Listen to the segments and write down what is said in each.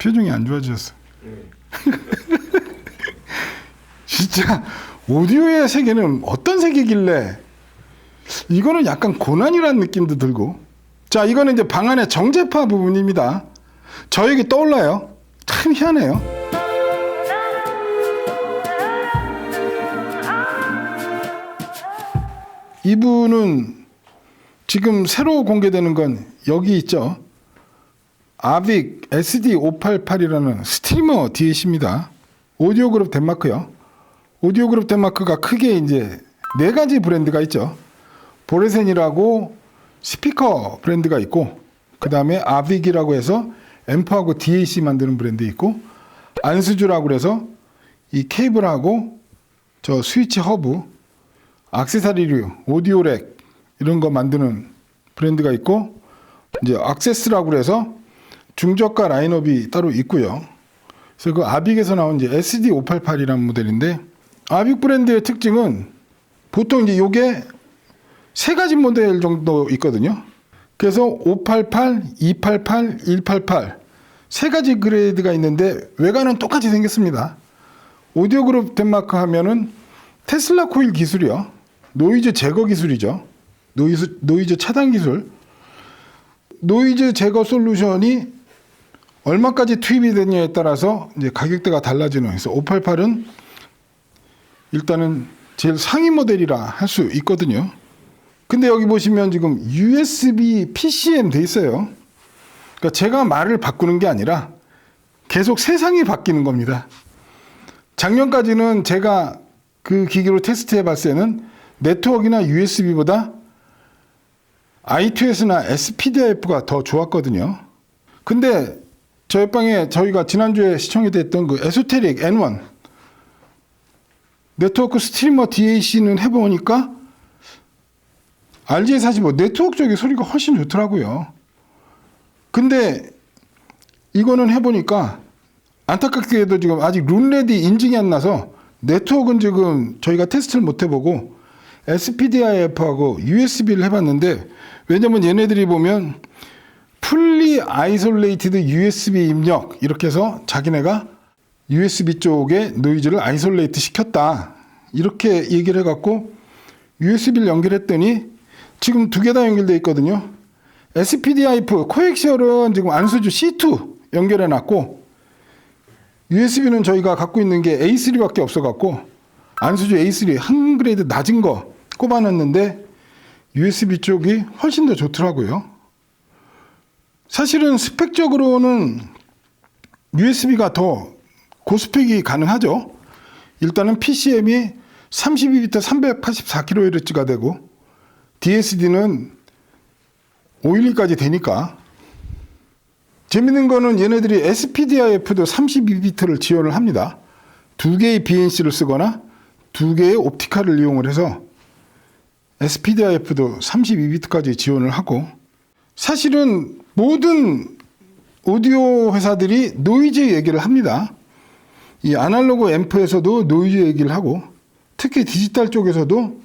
표정이 안 좋아지셨어. 진짜 오디오의 세계는 어떤 세계길래 이거는 약간 고난이라는 느낌도 들고. 자, 이거는 이제 방안의 정제파 부분입니다. 저에게 떠올라요. 참 희한해요. 이분은 지금 새로 공개되는 건 여기 있죠. 아빅 SD588이라는 스트리머 DAC입니다. 오디오 그룹 덴마크요. 오디오 그룹 덴마크가 크게 이제 네 가지 브랜드가 있죠. 보레센이라고 스피커 브랜드가 있고, 그 다음에 아빅이라고 해서 앰프하고 DAC 만드는 브랜드 있고, 안스주라고 해서 이 케이블하고 저 스위치 허브, 액세서리류, 오디오 렉 이런 거 만드는 브랜드가 있고, 이제 액세스라고 해서 중저가 라인업이 따로 있고요. 그래서 그 아빅에서 나온 이제 SD588이라는 모델인데, 아빅 브랜드의 특징은 보통 이제 요게 세 가지 모델 정도 있거든요. 그래서 588, 288, 188 세 가지 그레이드가 있는데 외관은 똑같이 생겼습니다. 오디오 그룹 덴마크 하면은 테슬라 코일 기술이요. 노이즈 제거 기술이죠. 노이즈 차단 기술. 노이즈 제거 솔루션이 얼마까지 투입이 되느냐에 따라서 이제 가격대가 달라지는. 그래서 588은 일단은 제일 상위 모델이라 할 수 있거든요. 근데 여기 보시면 지금 USB PCM 돼 있어요. 그러니까 제가 말을 바꾸는 게 아니라 계속 세상이 바뀌는 겁니다. 작년까지는 제가 그 기기로 테스트해 봤을 때는 네트워크나 USB보다 I2S나 SPDIF가 더 좋았거든요. 근데 저 옆방에 저희가 지난주에 시청해 드렸던 그 에소테릭 N1 네트워크 스트리머 DAC는 해보니까 RJ45 네트워크 쪽의 소리가 훨씬 좋더라고요. 근데 이거는 해보니까 안타깝게도 지금 아직 룬레디 인증이 안 나서 네트워크는 지금 저희가 테스트를 못 해보고 SPDIF하고 USB를 해봤는데, 왜냐면 얘네들이 보면 풀리 아이솔레이티드 USB 입력 이렇게 해서 자기네가 USB 쪽에 노이즈를 아이솔레이트 시켰다 이렇게 얘기를 해갖고 USB를 연결했더니 지금 두 개 다 연결되어 있거든요. SPDIF 코엑시얼은 지금 안수주 C2 연결해 놨고, USB는 저희가 갖고 있는 게 A3밖에 없어갖고 안수주 A3 한 그레이드 낮은 거 꼽아놨는데 USB 쪽이 훨씬 더 좋더라고요. 사실은 스펙적으로는 USB가 더 고스펙이 가능하죠. 일단은 PCM이 32비트 384kHz가 되고 DSD는 512까지 되니까. 재밌는 거는 얘네들이 SPDIF도 32비트를 지원을 합니다. 두 개의 BNC를 쓰거나 두 개의 옵티컬을 이용을 해서 SPDIF도 32비트까지 지원을 하고, 사실은 모든 오디오 회사들이 노이즈 얘기를 합니다. 이 아날로그 앰프에서도 노이즈 얘기를 하고, 특히 디지털 쪽에서도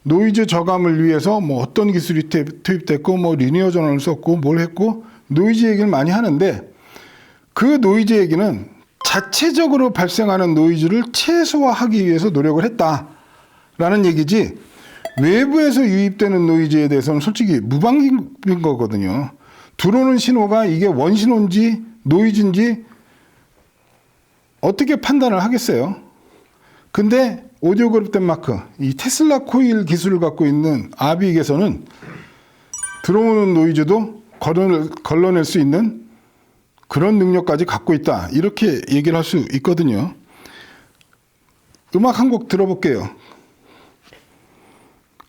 노이즈 저감을 위해서 뭐 어떤 기술이 투입됐고 뭐 리니어 전원을 썼고 뭘 했고 노이즈 얘기를 많이 하는데, 그 노이즈 얘기는 자체적으로 발생하는 노이즈를 최소화하기 위해서 노력을 했다라는 얘기지, 외부에서 유입되는 노이즈에 대해서는 솔직히 무방비인 거거든요. 들어오는 신호가 이게 원신호인지 노이즈인지 어떻게 판단을 하겠어요. 근데 오디오 그룹 덴마크 이 테슬라 코일 기술을 갖고 있는 아빅에서는 들어오는 노이즈도 걸러낼 수 있는 그런 능력까지 갖고 있다, 이렇게 얘기를 할 수 있거든요. 음악 한 곡 들어볼게요.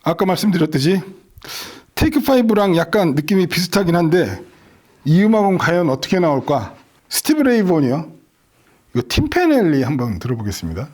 아까 말씀드렸듯이 테이크 5랑 약간 느낌이 비슷하긴 한데 이 음악은 과연 어떻게 나올까? 스티브 레이 본이요. 이거 팀페넬리 한번 들어보겠습니다.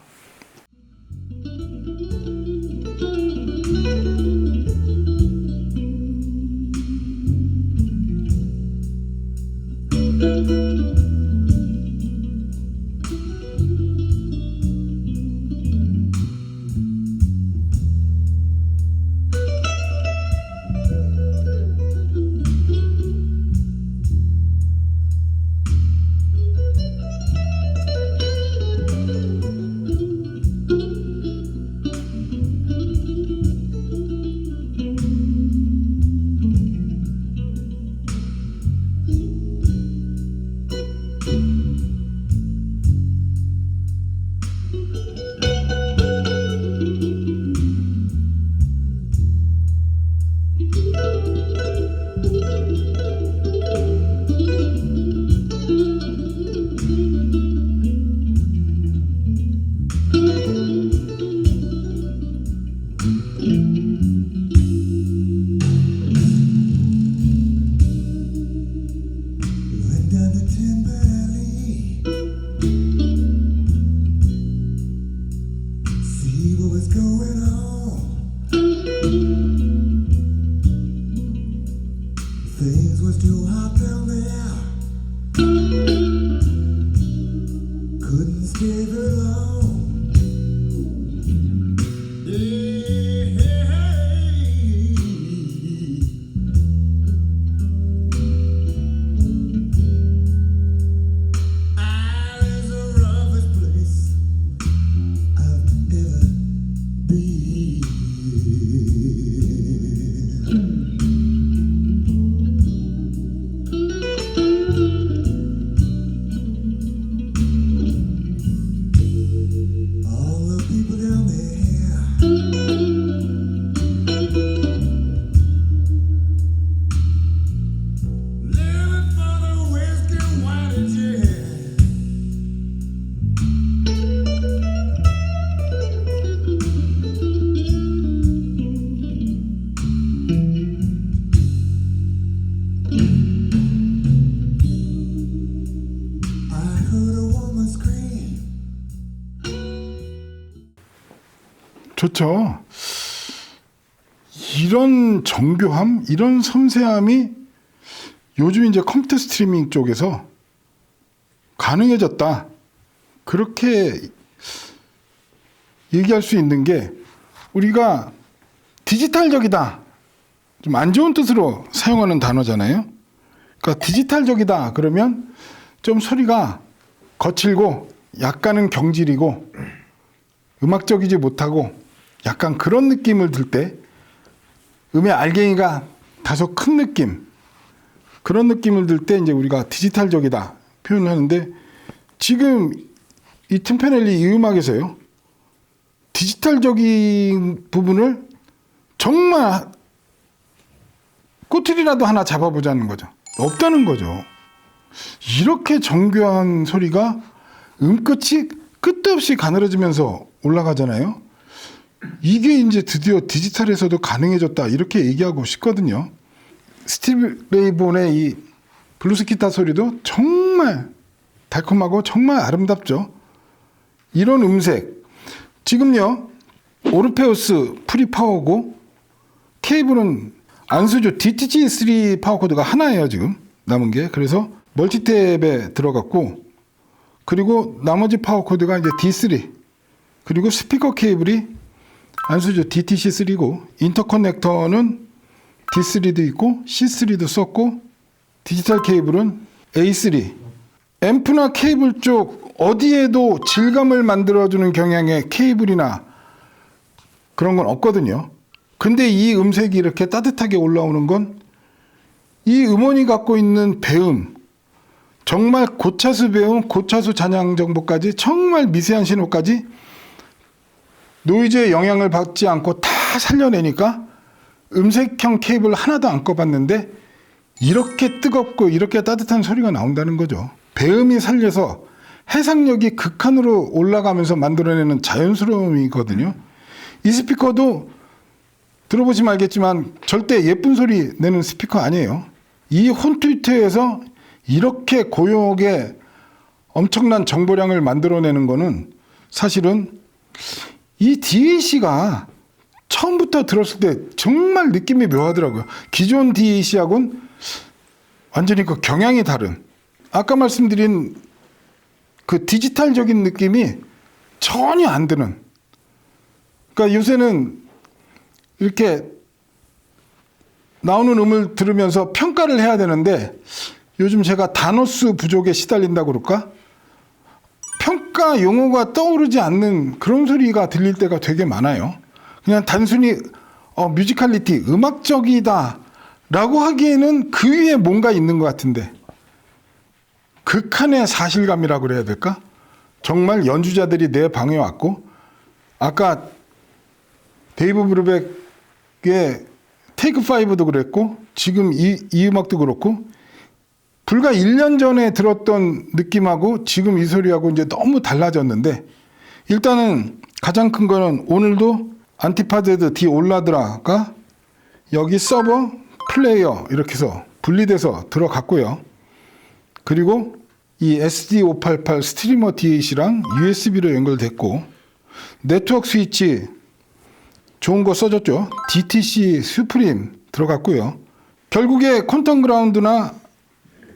좋죠. 이런 정교함, 이런 섬세함이 요즘 이제 컴퓨터 스트리밍 쪽에서 가능해졌다. 그렇게 얘기할 수 있는 게, 우리가 디지털적이다, 좀 안 좋은 뜻으로 사용하는 단어잖아요. 그러니까 디지털적이다 그러면 좀 소리가 거칠고 약간은 경질이고 음악적이지 못하고 약간 그런 느낌을 들 때, 음의 알갱이가 다소 큰 느낌, 그런 느낌을 들 때 이제 우리가 디지털적이다 표현하는데, 지금 이 팀파넬리 이 음악에서요, 디지털적인 부분을 정말 꼬투리라도 하나 잡아보자는 거죠. 없다는 거죠. 이렇게 정교한 소리가 끝이 끝도 없이 가늘어지면서 올라가잖아요. 이게 이제 드디어 디지털에서도 가능해졌다, 이렇게 얘기하고 싶거든요. 스티브 레이본의 이 블루스 기타 소리도 정말 달콤하고 정말 아름답죠. 이런 음색, 지금요 오르페우스 프리 파워고, 케이블은 안수조 DTG3 파워 코드가 하나예요. 지금 남은 게. 그래서 멀티탭에 들어갔고, 그리고 나머지 파워 코드가 이제 D3, 그리고 스피커 케이블이 안수조 DTC3고, 인터커넥터는 D3도 있고 C3도 썼고, 디지털 케이블은 A3. 앰프나 케이블 쪽 어디에도 질감을 만들어주는 경향의 케이블이나 그런 건 없거든요. 근데 이 음색이 이렇게 따뜻하게 올라오는 건 이 음원이 갖고 있는 배음, 정말 고차수 배음, 고차수 잔향 정보까지, 정말 미세한 신호까지 노이즈의 영향을 받지 않고 다 살려내니까, 음색형 케이블 하나도 안 꺼봤는데 이렇게 뜨겁고 이렇게 따뜻한 소리가 나온다는 거죠. 배음이 살려서 해상력이 극한으로 올라가면서 만들어내는 자연스러움이거든요. 이 스피커도 들어보시면 알겠지만 절대 예쁜 소리 내는 스피커 아니에요. 이 홈트위터에서 이렇게 고요하게 엄청난 정보량을 만들어내는 거는, 사실은 이 DAC가 처음부터 들었을 때 정말 느낌이 묘하더라고요. 기존 DAC하고는 완전히 그 경향이 다른, 아까 말씀드린 그 디지털적인 느낌이 전혀 안 드는. 그러니까 요새는 이렇게 나오는 음을 들으면서 평가를 해야 되는데, 요즘 제가 단어수 부족에 시달린다고 그럴까? 평가 용어가 떠오르지 않는 그런 소리가 들릴 때가 되게 많아요. 그냥 단순히 뮤지컬리티, 음악적이다 라고 하기에는 그 위에 뭔가 있는 것 같은데, 극한의 사실감이라고 그래야 될까? 정말 연주자들이 내 방에 왔고, 아까 데이브 브루백의 테이크 5도 그랬고, 지금 이 음악도 그렇고, 불과 1년 전에 들었던 느낌하고 지금 이 소리하고 이제 너무 달라졌는데, 일단은 가장 큰 거는 오늘도 안티파제드 디 올라드라가 여기 서버, 플레이어 이렇게 해서 분리돼서 들어갔고요. 그리고 이 SD588 스트리머 D8이랑 USB로 연결됐고, 네트워크 스위치 좋은 거 써줬죠. DTC 슈프림 들어갔고요. 결국에 퀀텀 그라운드나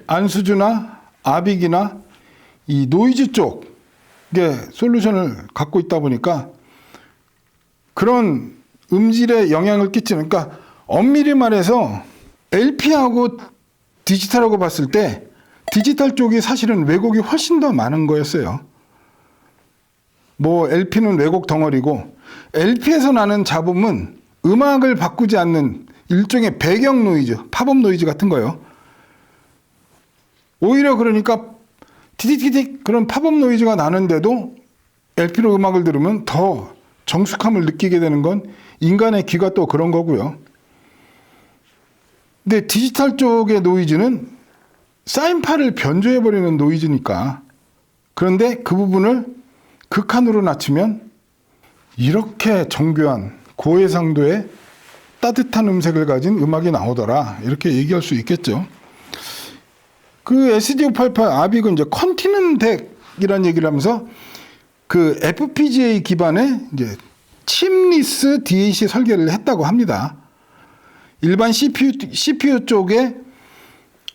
안수주나 아빅이나 이 노이즈 쪽에 솔루션을 갖고 있다 보니까 그런 음질에 영향을 끼치는, 그러니까 엄밀히 말해서 LP하고 디지털하고 봤을 때 디지털 쪽이 사실은 왜곡이 훨씬 더 많은 거였어요. 뭐 LP는 왜곡 덩어리고, LP에서 나는 잡음은 음악을 바꾸지 않는 일종의 배경 노이즈, 팝업 노이즈 같은 거예요. 오히려 그러니까 티틱티틱 그런 팝업 노이즈가 나는데도 LP로 음악을 들으면 더 정숙함을 느끼게 되는 건 인간의 귀가 또 그런 거고요. 근데 디지털 쪽의 노이즈는 사인파를 변조해버리는 노이즈니까. 그런데 그 부분을 극한으로 낮추면 이렇게 정교한 고해상도의 따뜻한 음색을 가진 음악이 나오더라, 이렇게 얘기할 수 있겠죠. 그 SD588 아빅은 이제 컨티넨 덱이라는 얘기를 하면서 그 FPGA 기반의 이제 칩리스 DAC 설계를 했다고 합니다. 일반 CPU 쪽에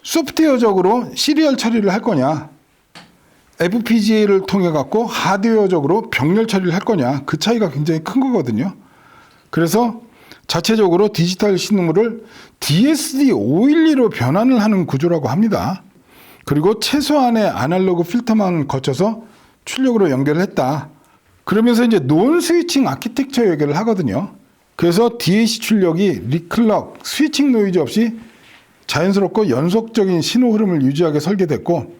소프트웨어적으로 시리얼 처리를 할 거냐, FPGA를 통해 갖고 하드웨어적으로 병렬 처리를 할 거냐, 그 차이가 굉장히 큰 거거든요. 그래서 자체적으로 디지털 신호를 DSD512로 변환을 하는 구조라고 합니다. 그리고 최소한의 아날로그 필터만 거쳐서 출력으로 연결을 했다. 그러면서 이제 논 스위칭 아키텍처 얘기를 하거든요. 그래서 DAC 출력이 리클럭, 스위칭 노이즈 없이 자연스럽고 연속적인 신호 흐름을 유지하게 설계됐고,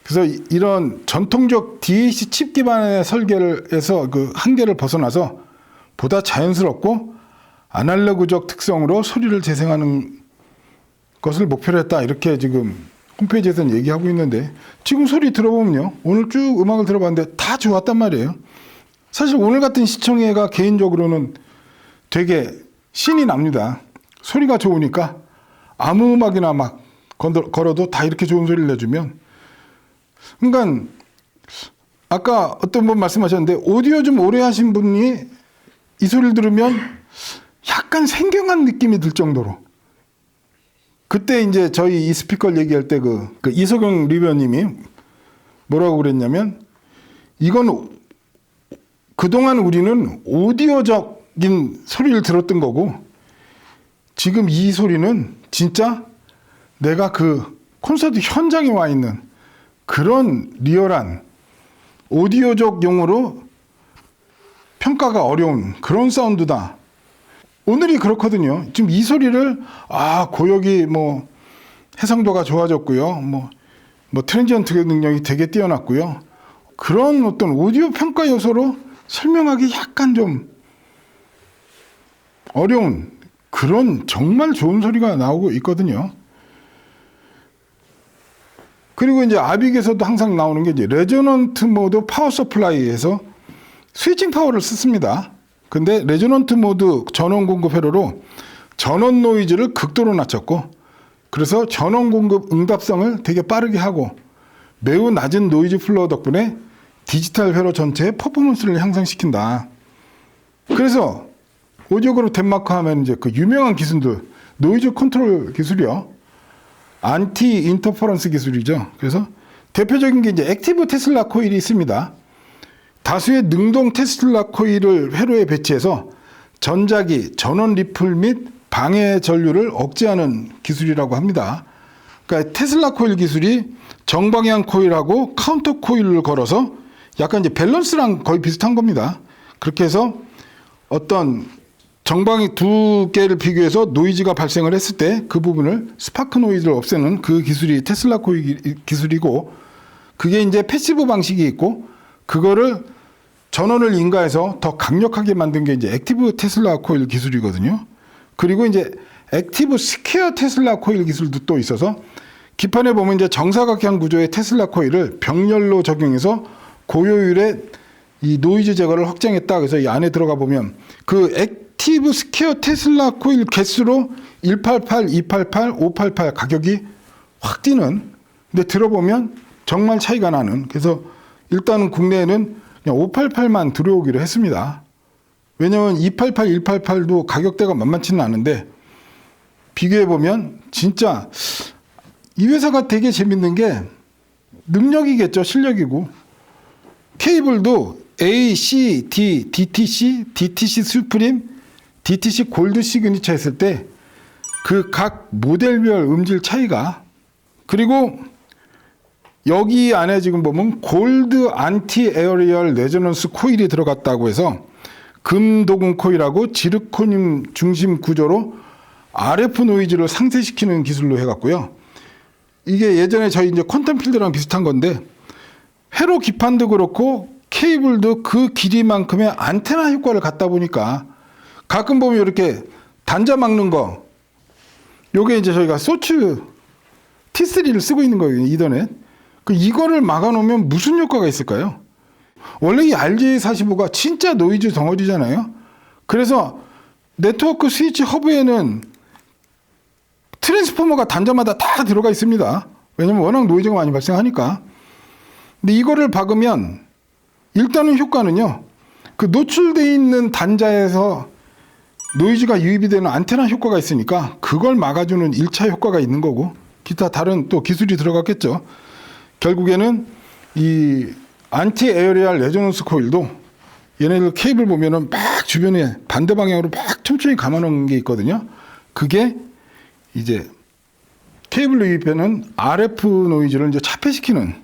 그래서 이런 전통적 DAC 칩 기반의 설계를 해서 그 한계를 벗어나서 보다 자연스럽고 아날로그적 특성으로 소리를 재생하는 것을 목표로 했다. 이렇게 지금 홈페이지에서는 얘기하고 있는데, 지금 소리 들어보면요, 오늘 쭉 음악을 들어봤는데 다 좋았단 말이에요. 사실 오늘 같은 시청회가 개인적으로는 되게 신이 납니다. 소리가 좋으니까 아무 음악이나 막 걸어도 다 이렇게 좋은 소리를 내주면. 그러니까 아까 어떤 분 말씀하셨는데, 오디오 좀 오래 하신 분이 이 소리를 들으면 약간 생경한 느낌이 들 정도로. 그때 이제 저희 이 스피커를 얘기할 때 그 이석영 리뷰어님이 뭐라고 그랬냐면, 이건 그동안 우리는 오디오적인 소리를 들었던 거고, 지금 이 소리는 진짜 내가 그 콘서트 현장에 와 있는 그런 리얼한 오디오적 용어로 평가가 어려운 그런 사운드다. 오늘이 그렇거든요. 지금 이 소리를 고역이 뭐 해상도가 좋아졌고요. 뭐 트랜지언트 능력이 되게 뛰어났고요. 그런 어떤 오디오 평가 요소로 설명하기 약간 좀 어려운 그런 정말 좋은 소리가 나오고 있거든요. 그리고 이제 아빅에서도 항상 나오는 게 이제 레조넌트 모드 파워 서플라이에서 스위칭 파워를 썼습니다. 근데 레조넌트 모드 전원 공급 회로로 전원 노이즈를 극도로 낮췄고, 그래서 전원 공급 응답성을 되게 빠르게 하고 매우 낮은 노이즈 플로어 덕분에 디지털 회로 전체의 퍼포먼스를 향상시킨다. 그래서 오디오 그룹 덴마크 하면 이제 그 유명한 기술들, 노이즈 컨트롤 기술이요. 안티 인터퍼런스 기술이죠. 그래서 대표적인 게 이제 액티브 테슬라 코일이 있습니다. 다수의 능동 테슬라 코일을 회로에 배치해서 전자기, 전원 리플 및 방해 전류를 억제하는 기술이라고 합니다. 그러니까 테슬라 코일 기술이 정방향 코일하고 카운터 코일을 걸어서 약간 이제 밸런스랑 거의 비슷한 겁니다. 그렇게 해서 어떤 정방이 두 개를 비교해서 노이즈가 발생을 했을 때 그 부분을 스파크 노이즈를 없애는 그 기술이 테슬라 코일 기술이고, 그게 이제 패시브 방식이 있고, 그거를 전원을 인가해서 더 강력하게 만든 게 이제 액티브 테슬라 코일 기술이거든요. 그리고 이제 액티브 스퀘어 테슬라 코일 기술도 또 있어서, 기판에 보면 이제 정사각형 구조의 테슬라 코일을 병렬로 적용해서 고효율의 이 노이즈 제거를 확장했다. 그래서 이 안에 들어가 보면 그 액티브 스퀘어 테슬라 코일 개수로 188, 288, 588 가격이 확 뛰는, 근데 들어보면 정말 차이가 나는. 그래서 일단은 국내에는 그냥 588만 들어오기로 했습니다. 왜냐하면 288, 188도 가격대가 만만치는 않은데, 비교해보면 진짜 이 회사가 되게 재밌는 게 능력이겠죠. 실력이고. 케이블도 A, C, D, DTC, DTC 수프림, DTC 골드 시그니처 했을 때 그 각 모델별 음질 차이가, 그리고 여기 안에 지금 보면 골드 안티 에어리얼 레저넌스 코일이 들어갔다고 해서 금도금 코일하고 지르코늄 중심 구조로 RF 노이즈를 상쇄시키는 기술로 해갖고요. 이게 예전에 저희 이제 퀀텀 필드랑 비슷한 건데, 회로 기판도 그렇고 케이블도 그 길이만큼의 안테나 효과를 갖다 보니까 가끔 보면 이렇게 단자 막는 거, 요게 이제 저희가 소츠 T3를 쓰고 있는 거예요. 이더넷. 이거를 막아놓으면 무슨 효과가 있을까요? 원래 이 RJ45가 진짜 노이즈 덩어리잖아요. 그래서 네트워크 스위치 허브에는 트랜스포머가 단자마다 다 들어가 있습니다. 왜냐면 워낙 노이즈가 많이 발생하니까. 근데 이거를 박으면 일단은 효과는요, 그 노출돼 있는 단자에서 노이즈가 유입이 되는 안테나 효과가 있으니까 그걸 막아주는 1차 효과가 있는 거고, 기타 다른 또 기술이 들어갔겠죠. 결국에는 이 안티 에어리얼 레조넌스 코일도 얘네들 케이블 보면은 막 주변에 반대 방향으로 막 촘촘히 감아놓은 게 있거든요. 그게 이제 케이블로 유입되는 RF 노이즈를 이제 차폐시키는,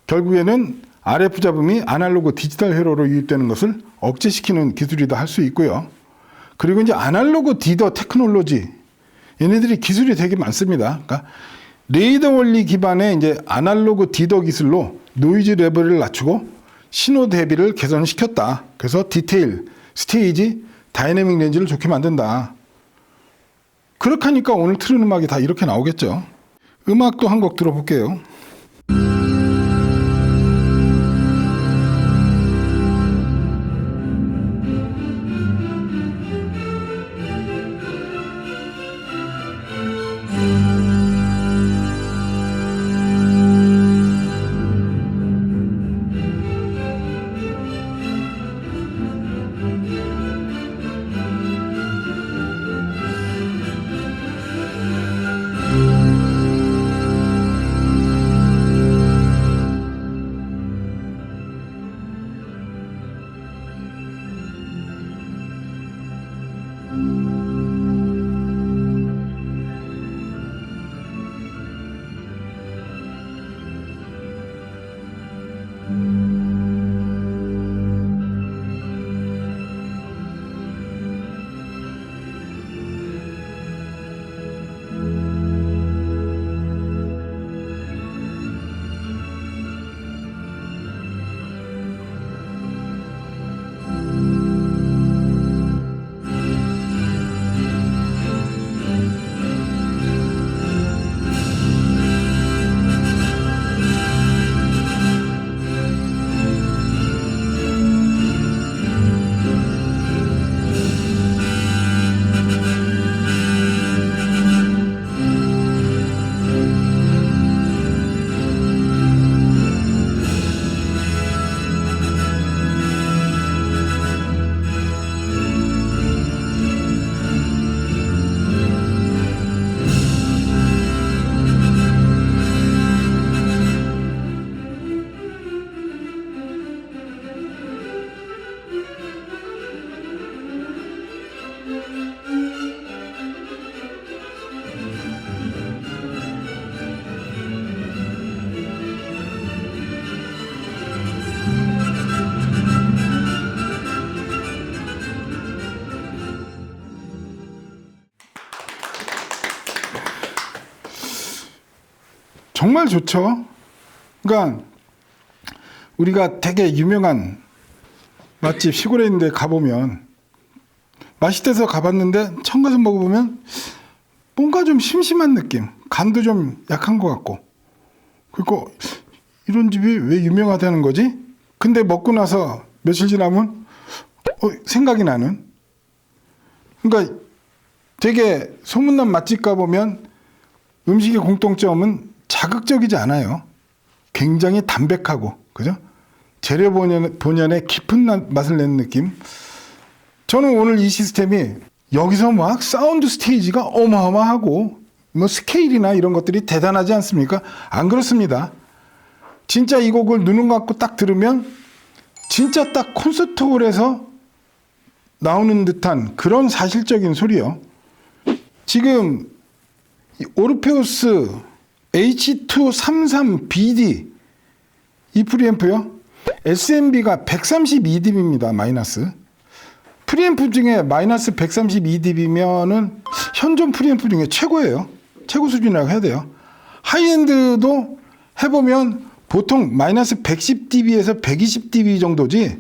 결국에는 RF 잡음이 아날로그 디지털 회로로 유입되는 것을 억제시키는 기술이다 할 수 있고요. 그리고 이제 아날로그 디더 테크놀로지, 얘네들이 기술이 되게 많습니다. 그러니까 레이더 원리 기반의 이제 아날로그 디더 기술로 노이즈 레벨을 낮추고 신호 대비를 개선시켰다. 그래서 디테일, 스테이지, 다이내믹 렌즈를 좋게 만든다. 그렇게 하니까 오늘 틀은 음악이 다 이렇게 나오겠죠. 음악도 한 곡 들어볼게요. 정말 좋죠. 그러니까 우리가 되게 유명한 맛집 시골에 있는데 가보면, 맛있대서 가봤는데 처음 가서 먹어보면 뭔가 좀 심심한 느낌, 간도 좀 약한 것 같고, 그리고 이런 집이 왜 유명하다는 거지? 근데 먹고 나서 며칠 지나면 생각이 나는. 그러니까 되게 소문난 맛집 가보면 음식의 공통점은 자극적이지 않아요. 굉장히 담백하고, 그죠? 재료 본연의 깊은 맛을 내는 느낌. 저는 오늘 이 시스템이 여기서 막 사운드 스테이지가 어마어마하고 뭐 스케일이나 이런 것들이 대단하지 않습니까? 안 그렇습니다. 진짜 이 곡을 눈을 감고 딱 들으면 진짜 딱 콘서트홀에서 나오는 듯한 그런 사실적인 소리요. 지금 오르페우스 H233BD 이 프리앰프요, SMB가 132dB입니다. 마이너스. 프리앰프 중에 마이너스 132dB면은 현존 프리앰프 중에 최고예요. 최고 수준이라고 해야 돼요. 하이엔드도 해보면 보통 마이너스 110dB에서 120dB 정도지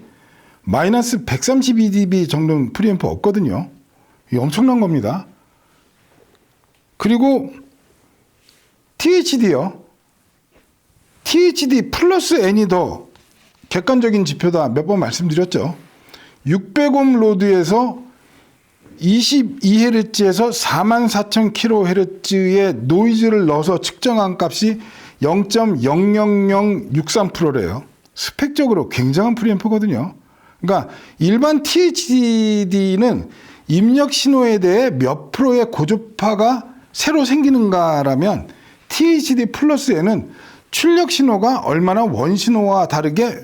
마이너스 132dB 정도는 프리앰프 없거든요. 이게 엄청난 겁니다. 그리고 THD요. THD 플러스 N이 더 객관적인 지표다 몇 번 말씀드렸죠. 600옴 로드에서 22Hz에서 44,000kHz의 노이즈를 넣어서 측정한 값이 0.00063%래요. 스펙적으로 굉장한 프리앰프거든요. 그러니까 일반 THD는 입력 신호에 대해 몇 프로의 고주파가 새로 생기는가라면 THD 플러스에는 출력 신호가 얼마나 원신호와 다르게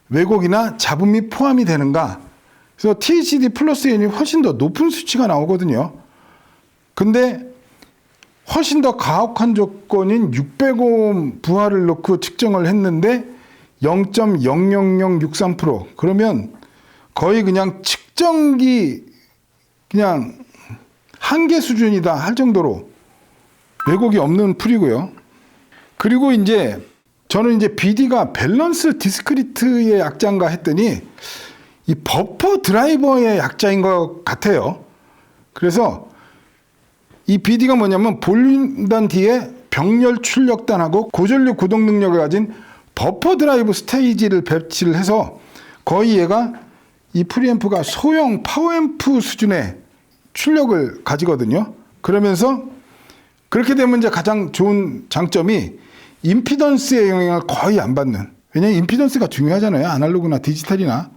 왜곡이나 잡음이 포함이 되는가. 그래서 THD 플러스 N이 훨씬 더 높은 수치가 나오거든요. 근데 훨씬 더 가혹한 조건인 600옴 부하를 넣고 측정을 했는데 0.00063%. 그러면 거의 그냥 측정기 그냥 한계 수준이다 할 정도로 왜곡이 없는 풀이고요. 그리고 이제 저는 이제 BD가 밸런스 디스크리트의 약자인가 했더니 이 버퍼 드라이버의 약자인 것 같아요. 그래서 이 BD가 뭐냐면 볼륨단 뒤에 병렬 출력단하고 고전류 구동 능력을 가진 버퍼 드라이브 스테이지를 배치를 해서 거의 얘가 이 프리앰프가 소형 파워앰프 수준의 출력을 가지거든요. 그러면서 그렇게 되면 이제 가장 좋은 장점이 임피던스의 영향을 거의 안 받는. 왜냐하면 임피던스가 중요하잖아요. 아날로그나 디지털이나.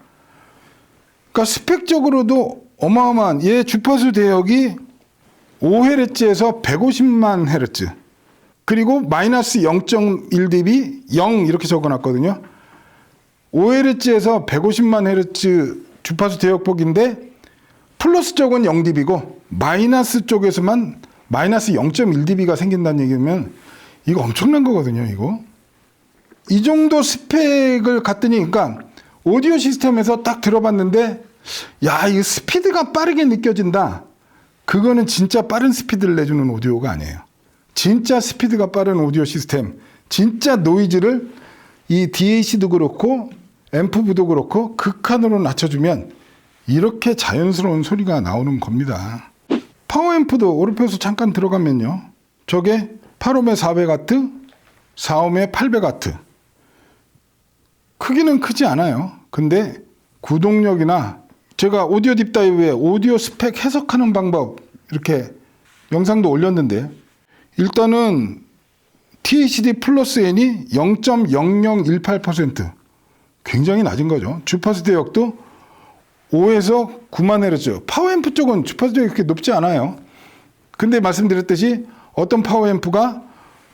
그러니까 스펙적으로도 어마어마한 얘 주파수 대역이 5Hz에서 150만 Hz. 그리고 마이너스 0.1dB 0 이렇게 적어놨거든요. 5Hz에서 150만 Hz 주파수 대역폭인데 플러스 쪽은 0dB고 마이너스 쪽에서만 마이너스 0.1dB가 생긴다는 얘기면 이거 엄청난 거거든요. 이거. 이 정도 스펙을 갖더니 그러니까 오디오 시스템에서 딱 들어봤는데 야, 이 스피드가 빠르게 느껴진다. 그거는 진짜 빠른 스피드를 내주는 오디오가 아니에요. 진짜 스피드가 빠른 오디오 시스템, 진짜 노이즈를 이 DAC도 그렇고 앰프도 그렇고 극한으로 낮춰주면 이렇게 자연스러운 소리가 나오는 겁니다. 파워앰프도 오르페우스 잠깐 들어가면요. 저게 8옴에 400W, 4옴에 800W. 크기는 크지 않아요. 근데 구동력이나 제가 오디오 딥다이브에 오디오 스펙 해석하는 방법 이렇게 영상도 올렸는데 일단은 THD 플러스 N이 0.0018% 굉장히 낮은 거죠. 주파수 대역도 5에서 9만 Hz. 파워앰프 쪽은 주파수 대역이 그렇게 높지 않아요. 근데 말씀드렸듯이 어떤 파워앰프가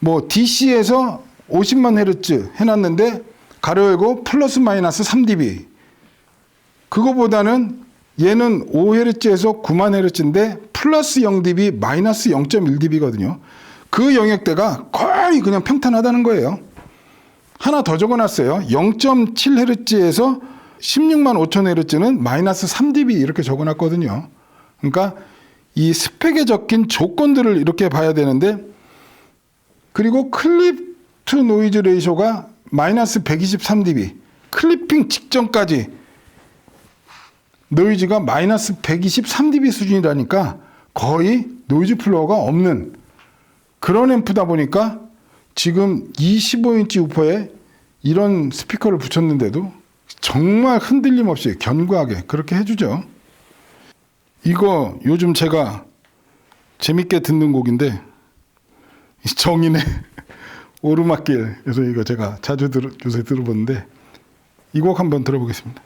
뭐 DC에서 50만 Hz 해놨는데 가로 열고 플러스 마이너스 3dB. 그거보다는 얘는 5Hz에서 9만 Hz인데 플러스 0dB 마이너스 0.1dB거든요. 그 영역대가 거의 그냥 평탄하다는 거예요. 하나 더 적어놨어요. 0.7Hz에서 16만 5천 Hz는 마이너스 3dB 이렇게 적어놨거든요. 그러니까 이 스펙에 적힌 조건들을 이렇게 봐야 되는데 그리고 클립 투 노이즈 레이쇼가 마이너스 123dB 클리핑 직전까지 노이즈가 마이너스 123dB 수준이라니까 거의 노이즈 플로어가 없는 그런 앰프다 보니까 지금 25인치 우퍼에 이런 스피커를 붙였는데도 정말 흔들림 없이 견고하게 그렇게 해주죠. 이거 요즘 제가 재밌게 듣는 곡인데 정인의 오르막길에서 이거 제가 자주 요새 들어보는데 이 곡 한번 들어보겠습니다.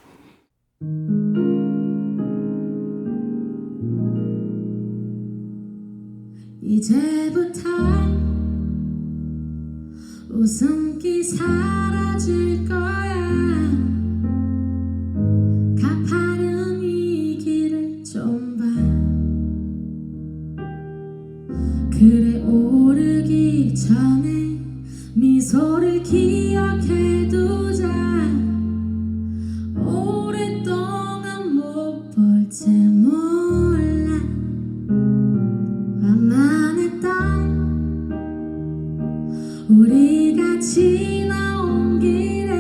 이제부터 웃음기 사라질 거야. 가파른 이 길을 좀 봐. 그래 오르기 전에 미소를 기억해두자. 오랫동안 못 볼지 몰라. 완만했던 우리가 지나온 길에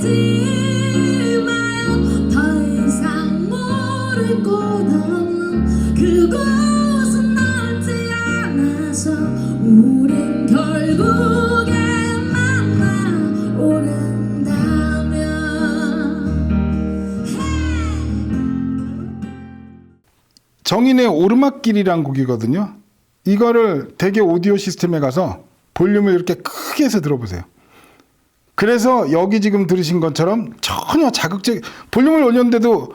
잊지 마요. 더 이상 모를 곳 없는 그곳은 넓지 않아서 우린 결국에 만나 오른다면. 정인의 오르막길이란 곡이거든요. 이거를 대개 오디오 시스템에 가서 볼륨을 이렇게 크게 해서 들어보세요. 그래서 여기 지금 들으신 것처럼 전혀 자극적, 볼륨을 올렸는데도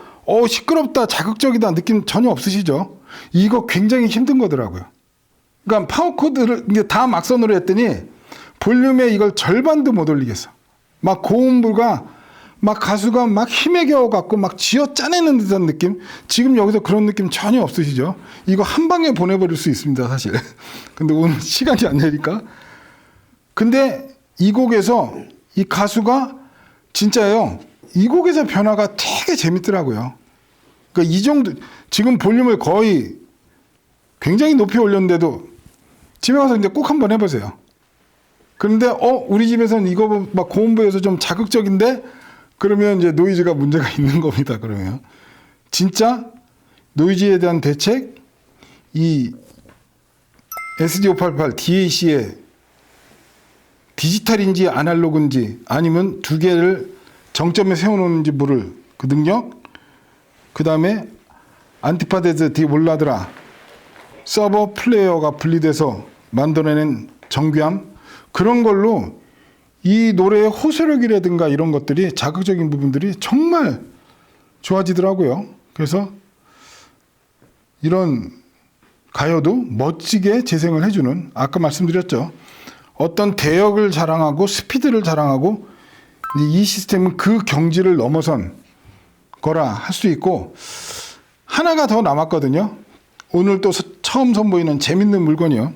시끄럽다, 자극적이다 느낌 전혀 없으시죠? 이거 굉장히 힘든 거더라고요. 그러니까 파워 코드를 이제 다 막선으로 했더니 볼륨에 이걸 절반도 못 올리겠어. 막 고음부가 막 가수가 막 힘에 겨워갖고 막 쥐어 짜내는 듯한 느낌. 지금 여기서 그런 느낌 전혀 없으시죠? 이거 한 방에 보내버릴 수 있습니다, 사실. 근데 오늘 시간이 안 되니까. 근데 이 곡에서 이 가수가 진짜예요. 이 곡에서 변화가 되게 재밌더라고요. 그러니까 이 정도, 지금 볼륨을 거의 굉장히 높이 올렸는데도 집에 가서 이제 꼭 한번 해보세요. 그런데 우리 집에서는 이거 막 고음부에서 좀 자극적인데 그러면 이제 노이즈가 문제가 있는 겁니다. 그러면 진짜 노이즈에 대한 대책, 이 SD588 DAC의 디지털인지 아날로그인지 아니면 두 개를 정점에 세워놓는지 모를 그 능력, 그 다음에 안티파데즈 디 몰라드라 서버 플레이어가 분리돼서 만들어낸 정교함, 그런 걸로 이 노래의 호소력이라든가 이런 것들이 자극적인 부분들이 정말 좋아지더라고요. 그래서 이런 가요도 멋지게 재생을 해주는, 아까 말씀드렸죠. 어떤 대역을 자랑하고 스피드를 자랑하고 이 시스템은 그 경지를 넘어선 거라 할 수 있고, 하나가 더 남았거든요. 오늘 또 처음 선보이는 재밌는 물건이요.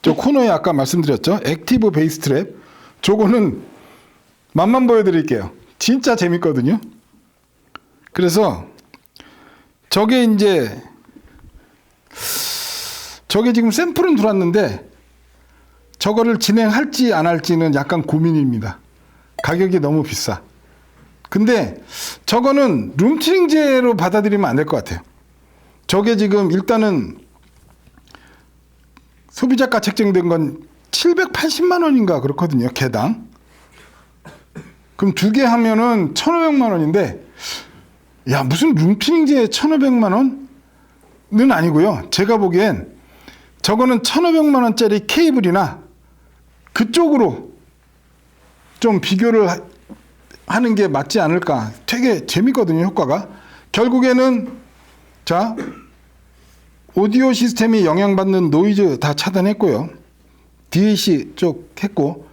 저 코너에 아까 말씀드렸죠. 액티브 베이스 트랩. 저거는 맛만 보여드릴게요. 진짜 재밌거든요. 그래서 저게 지금 샘플은 들어왔는데 저거를 진행할지 안 할지는 약간 고민입니다. 가격이 너무 비싸. 근데 저거는 룸튜닝제로 받아들이면 안 될 것 같아요. 저게 지금 일단은 소비자가 책정된 건 780만 원인가 그렇거든요, 개당. 그럼 두 개 하면은 1,500만 원인데, 야, 무슨 룸튜닝제에 1,500만 원은 아니고요. 제가 보기엔 저거는 1,500만 원짜리 케이블이나 그쪽으로 좀 비교를 하는 게 맞지 않을까. 되게 재밌거든요, 효과가. 결국에는 자, 오디오 시스템이 영향받는 노이즈 다 차단했고요. DAC 쪽 했고,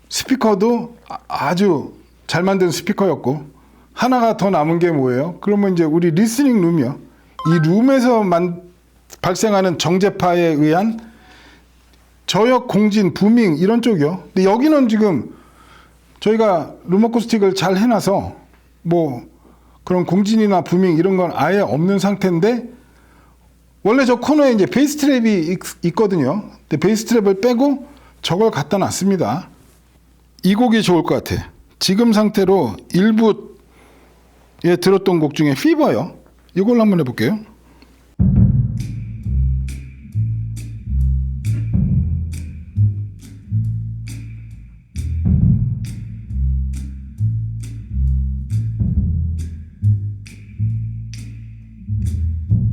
스피커도 아주 잘 만든 스피커였고, 하나가 더 남은 게 뭐예요? 그러면 이제 우리 리스닝 룸이요. 이 룸에서 발생하는 정제파에 의한 저역, 공진, 부밍 이런 쪽이요. 근데 여기는 지금 저희가 룸 어쿠스틱을 잘 해놔서 뭐 그런 공진이나 부밍 이런 건 아예 없는 상태인데, 원래 저 코너에 이제 베이스 트랩이 있거든요. 근데 베이스 트랩을 빼고 저걸 갖다 놨습니다. 이 곡이 좋을 것 같아. 지금 상태로 일부에 들었던 곡 중에 피버요. 이걸로 한번 해볼게요.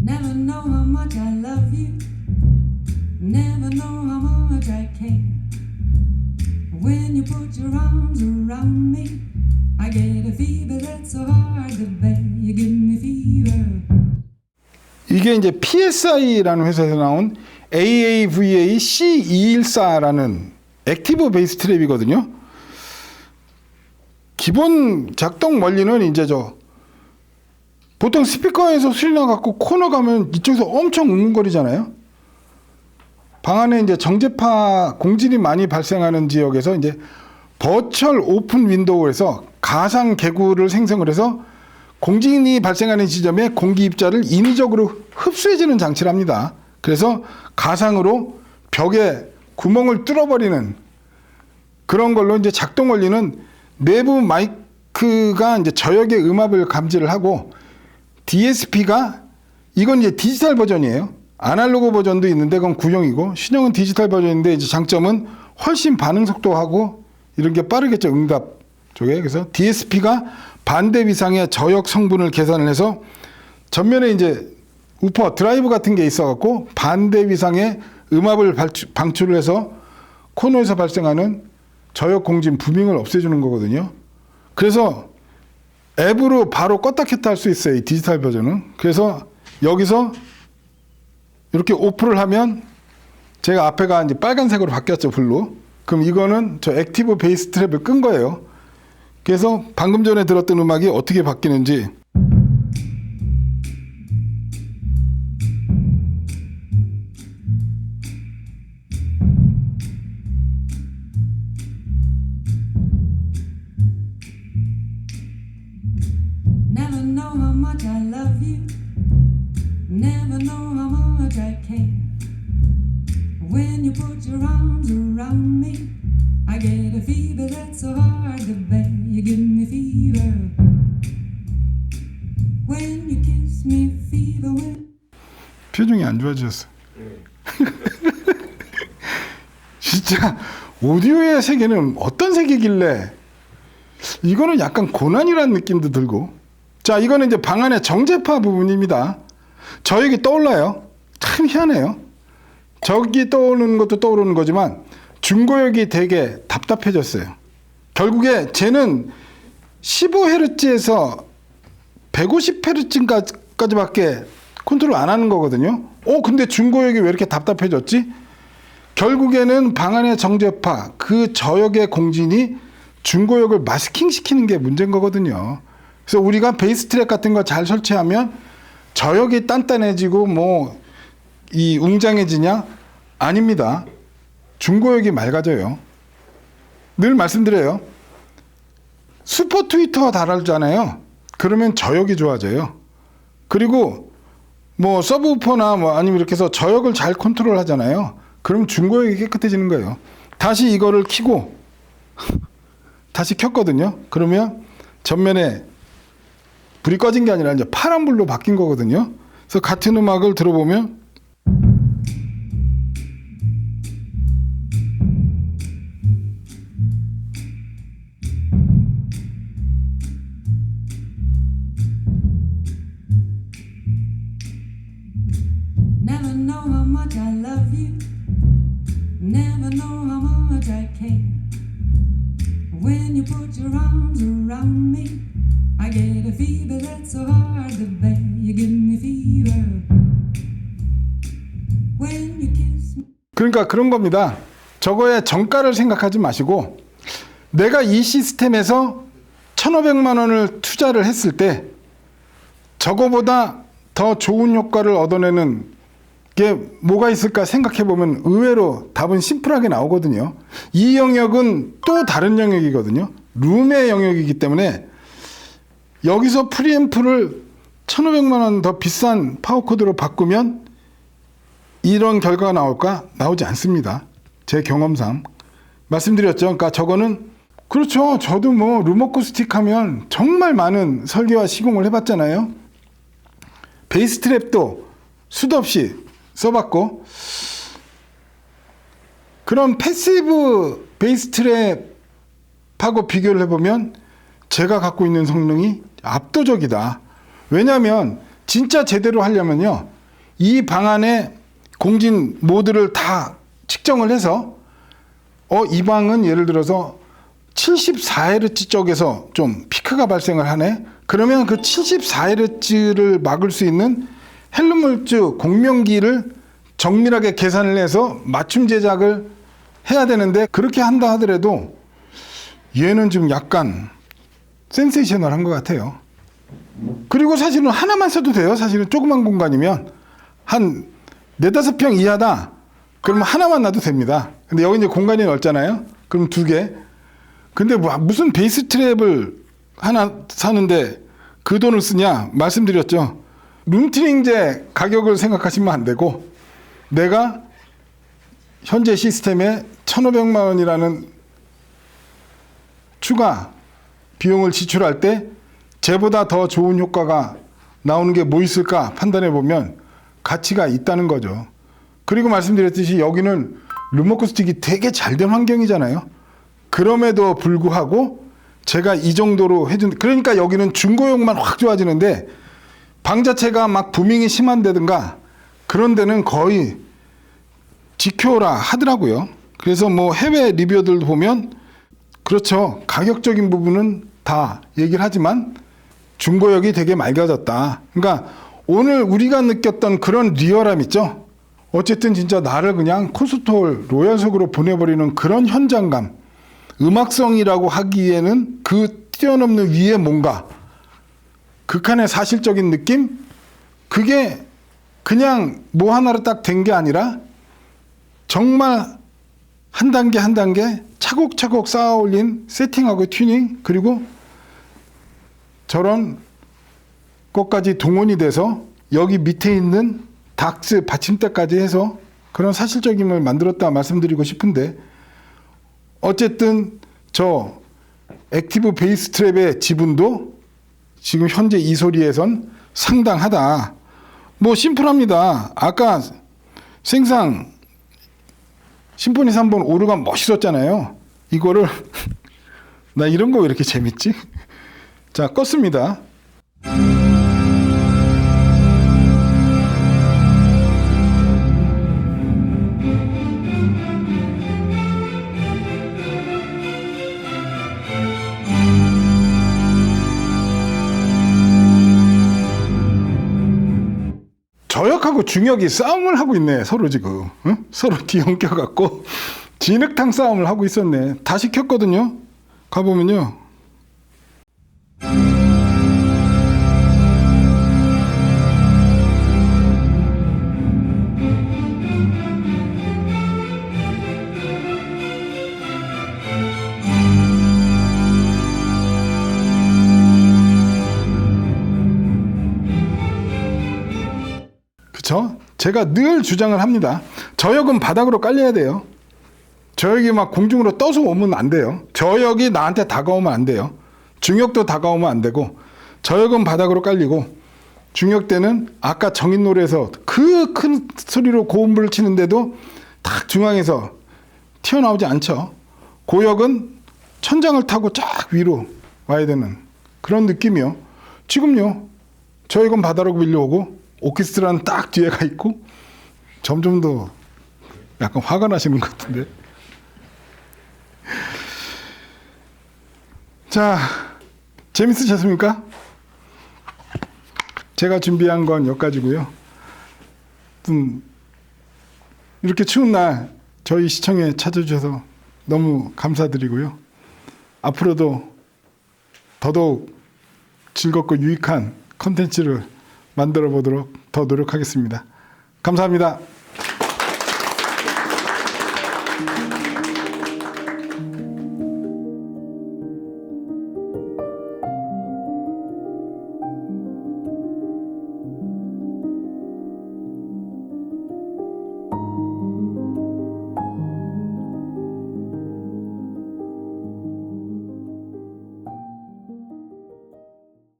Never know how much I love you. Never know how much I care. When you put your arms around me, I get a fever that's so hard to bear. You give me fever. 이게 이제 PSI라는 회사에서 나온 AAVA C214라는 액티브 베이스 트랩이거든요. 기본 작동 원리는 이제 보통 스피커에서 소리 나갖고 코너 가면 이쪽에서 엄청 웅웅거리잖아요. 방 안에 이제 정제파 공진이 많이 발생하는 지역에서 이제 버추얼 오픈 윈도우에서 가상 개구를 생성을 해서 공진이 발생하는 지점에 공기 입자를 인위적으로 흡수해주는 장치랍니다. 그래서 가상으로 벽에 구멍을 뚫어버리는 그런 걸로 이제 작동 원리는 내부 마이크 마이크가 이제 저역의 음압을 감지를 하고 DSP가 이건 이제 디지털 버전이에요. 아날로그 버전도 있는데 그건 구형이고 신형은 디지털 버전인데 이제 장점은 훨씬 반응 속도하고 이런 게 빠르겠죠. 응답 쪽에. 그래서 DSP가 반대 위상의 저역 성분을 계산을 해서 전면에 이제 우퍼 드라이브 같은 게 있어 갖고 반대 위상의 음압을 방출을 해서 코너에서 발생하는 저역 공진 부밍을 없애주는 거거든요. 그래서 앱으로 바로 껐다 켰다 할 수 있어요. 이 디지털 버전은. 그래서 여기서 이렇게 오프를 하면 제가 앞에가 이제 빨간색으로 바뀌었죠. 블루. 그럼 이거는 저 액티브 베이스 트랩을 끈 거예요. 그래서 방금 전에 들었던 음악이 어떻게 바뀌는지 Never know how much I love you. Never know how much I care. When you put your arms around me, I get a fever that's so hard to bear. You give me fever. When you kiss me, fever when. 표정이 안 좋아지셨어. 진짜 오디오의 세계는 어떤 세계길래 이거는 약간 고난이라는 느낌도 들고. 자, 이거는 이제 방 안의 정제파 부분입니다. 저역이 떠올라요. 참 희한해요. 저기 떠오르는 것도 떠오르는 거지만 중고역이 되게 답답해졌어요. 결국에 쟤는 15Hz에서 150Hz까지밖에 컨트롤 안 하는 거거든요. 근데 중고역이 왜 이렇게 답답해졌지? 결국에는 방 안의 정제파, 그 저역의 공진이 중고역을 마스킹 시키는 게 문제인 거거든요. 그래서 우리가 베이스 트랙 같은 거 잘 설치하면 저역이 단단해지고 뭐 이 웅장해지냐? 아닙니다. 중고역이 맑아져요. 늘 말씀드려요. 슈퍼 트위터 달았잖아요. 그러면 저역이 좋아져요. 그리고 뭐 서브우퍼나 뭐 아니면 이렇게 해서 저역을 잘 컨트롤 하잖아요. 그럼 중고역이 깨끗해지는 거예요. 다시 이거를 켜고 다시 켰거든요. 그러면 전면에 불이 꺼진 게 아니라 이제 파란불로 바뀐 거거든요. 그래서 같은 음악을 들어보면 Never know how much I love you. Never know how much I care. When you put your arms around me, I get a fever that's so hard to bear. You give me fever. When you kiss me. 그러니까 그런 겁니다. 저거의 정가를 생각하지 마시고 내가 이 시스템에서 1,500만 원을 투자를 했을 때 저거보다 더 좋은 효과를 얻어내는 게 뭐가 있을까 생각해 보면 의외로 답은 심플하게 나오거든요. 이 영역은 또 다른 영역이거든요. 룸의 영역이기 때문에 여기서 프리앰프를 1,500만 원 더 비싼 파워코드로 바꾸면 이런 결과가 나올까? 나오지 않습니다. 제 경험상 말씀드렸죠. 그러니까 저거는 그렇죠. 저도 뭐 룸어쿠스틱 하면 정말 많은 설계와 시공을 해봤잖아요. 베이스 트랩도 수도 없이 써봤고 그런 패시브 베이스 트랩하고 비교를 해보면 제가 갖고 있는 성능이 압도적이다. 왜냐하면 진짜 제대로 하려면요. 이 방안에 공진 모드를 다 측정을 해서 이 방은 예를 들어서 74Hz 쪽에서 좀 피크가 발생을 하네. 그러면 그 74Hz를 막을 수 있는 헬름홀츠 공명기를 정밀하게 계산을 해서 맞춤 제작을 해야 되는데 그렇게 한다 하더라도 얘는 지금 약간 센세이셔널한 것 같아요. 그리고 사실은 하나만 써도 돼요. 사실은 조그만 공간이면 한 4-5평 이하다. 그러면 하나만 놔도 됩니다. 근데 여기 이제 공간이 넓잖아요. 그럼 2개. 근데 무슨 베이스 트랩을 하나 사는데 그 돈을 쓰냐? 말씀드렸죠. 룸튜닝제 가격을 생각하시면 안 되고 내가 현재 시스템에 1,500만 원이라는 추가 비용을 지출할 때 쟤보다 더 좋은 효과가 나오는 게 뭐 있을까 판단해 보면 가치가 있다는 거죠. 그리고 말씀드렸듯이 여기는 룸어쿠스틱이 되게 잘된 환경이잖아요. 그럼에도 불구하고 제가 이 정도로 해준, 그러니까 여기는 중고용만 확 좋아지는데 방 자체가 막 부밍이 심한데든가 그런 데는 거의 지켜라 하더라고요. 그래서 뭐 해외 리뷰어들도 보면 그렇죠. 가격적인 부분은 다 얘기를 하지만 중고역이 되게 맑아졌다. 그러니까 오늘 우리가 느꼈던 그런 리얼함 있죠. 어쨌든 진짜 나를 그냥 코스톨 로얄석으로 보내버리는 그런 현장감. 음악성이라고 하기에는 그 뛰어넘는 위에 뭔가 극한의 사실적인 느낌? 그게 그냥 뭐 하나로 딱 된 게 아니라 정말 한 단계 한 단계 차곡차곡 쌓아 올린 세팅하고 튜닝, 그리고 저런 것까지 동원이 돼서 여기 밑에 있는 닥스 받침대까지 해서 그런 사실적임을 만들었다 말씀드리고 싶은데, 어쨌든 저 액티브 베이스 트랩의 지분도 지금 현재 이 소리에선 상당하다. 뭐 심플합니다. 아까 생상 심포니 3번 오르간 멋있었잖아요. 이거를 나 이런 거 왜 이렇게 재밌지? 자, 껐습니다. 저역하고 중역이 싸움을 하고 있네. 서로 지금 응? 서로 뒤엉켜갖고 진흙탕 싸움을 하고 있었네. 다시 켰거든요. 가보면요. 그쵸? 제가 늘 주장을 합니다. 저역은 바닥으로 깔려야 돼요. 저역이 막 공중으로 떠서 오면 안 돼요. 저역이 나한테 다가오면 안 돼요. 중역도 다가오면 안 되고, 저역은 바닥으로 깔리고, 중역 때는 아까 정인 노래에서 그 큰 소리로 고음부를 치는데도 딱 중앙에서 튀어나오지 않죠. 고역은 천장을 타고 쫙 위로 와야 되는 그런 느낌이요. 지금요, 저역은 바닥으로 밀려오고 오케스트라는 딱 뒤에 가 있고, 점점 더 약간 화가 나시는 것 같은데. 자, 재밌으셨습니까? 제가 준비한 건 여기까지고요. 이렇게 추운 날 저희 시청에 찾아주셔서 너무 감사드리고요. 앞으로도 더더욱 즐겁고 유익한 컨텐츠를 만들어 보도록 더 노력하겠습니다. 감사합니다.